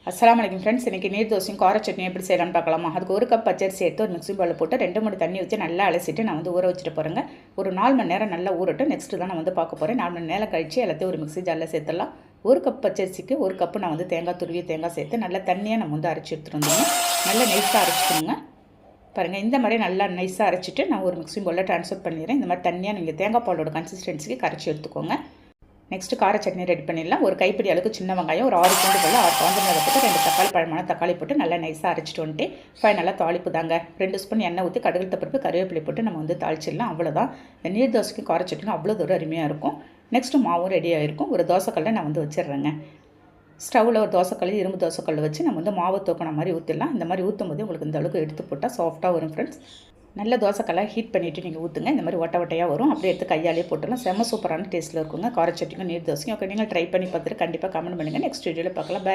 அஸ்ஸலாமு அலைக்கும் ஃப்ரெண்ட்ஸ். இன்றைக்கி நீர் தோசையும் கார சட்னியும் எப்படி செய்யலாம்னு பார்க்கலாமா? அதுக்கு 1 கப் பச்சரிசி எடுத்து ஒரு மிக்ஸி பவுலில் போட்டு 2 மூணு தண்ணி ஊற்றி நல்லா அலசிட்டு நான் ஊற வச்சுட்டு போகிறேங்க. ஒரு 4 மணி நேரம் நல்லா ஊறட்டும். நெக்ஸ்ட்டு தான் நான் பார்க்க போகிறேன். 4 மணி நேரம் கழித்து எல்லாத்தையும் ஒரு மிக்ஸி ஜாரில் சேர்த்துடலாம். 1 கப் பச்சரிசிக்கு 1 கப்பு நான் தேங்காய் துருவி தேங்காய் சேர்த்து நல்லா தண்ணியாக நம்ம அரைச்சி எடுத்துகிட்டு வந்தோங்க. நல்லா நைஸாக அரைச்சிக்கணுங்க. பாருங்கள், இந்த மாதிரி நல்லா நைஸாக அரைச்சிட்டு நான் ஒரு மிக்ஸி பவுலில் ட்ரான்ஸ்ஃபர் பண்ணிடுறேன். இந்த மாதிரி தண்ணியாக நீங்கள் தேங்காய் பாலோட கன்சிஸ்டன்சிக்கு கரைச்சி எடுத்துக்கோங்க. நெக்ஸ்ட்டு கார சட்னி ரெடி பண்ணிடலாம். ஒரு கைப்பிடி அளவுக்கு சின்ன வெங்காயம், ஒரு 6 பூண்டு பல்ல, 6 காஞ்ச மிளகாய் போட்டு 2 தக்காளி, பழமான தக்காளி போட்டு நல்லா நைஸாக அரைச்சிட்டு வந்துட்டு ஃபைனலாக தாளிப்பு தாங்க. 2 ஸ்பூன் எண்ணெய் ஊற்றி கடுகு பருப்பு கருவேப்பிலை போட்டு நம்ம தாளிச்சிடலாம். அவ்வளோதான். இந்த நீர் தோசைக்கும் கார சட்னிக்கும் அவ்வளோ தூரம் அருமையாக இருக்கும். நெக்ஸ்ட்டு மாவும் ரெடியாக இருக்கும். ஒரு தோசைக்கல்லை நான் வச்சிடுறேங்க. ஸ்டவ்வில் ஒரு தோசைக்கல், இரும்பு தோசைக்கல் வச்சு நம்ம மாவை தூக்கின மாதிரி ஊற்றிடலாம். இந்த மாதிரி ஊற்றும் போது உங்களுக்கு இந்த அளவுக்கு எடுத்து போட்டால் சாஃப்ட்டாக வரும் ஃப்ரெண்ட்ஸ். நல்ல தோசைக்கல்லாம் ஹீட் பண்ணிவிட்டு நீங்கள் ஊற்றுங்க. இந்த மாதிரி ஒட்டையாக வரும். அப்படியே எடுத்து கையாலே போட்டுலாம் செம்ம சூப்பரான டேஸ்ட்டில் இருக்குங்க கார சட்னிக்கும் நீர் தோசையும். ஓகே, நீங்கள் ட்ரை பண்ணி பார்த்துட்டு கண்டிப்பாக கமெண்ட் பண்ணுங்கள். நெக்ஸ்ட் வீடியோவில் பார்க்கலாம். பை.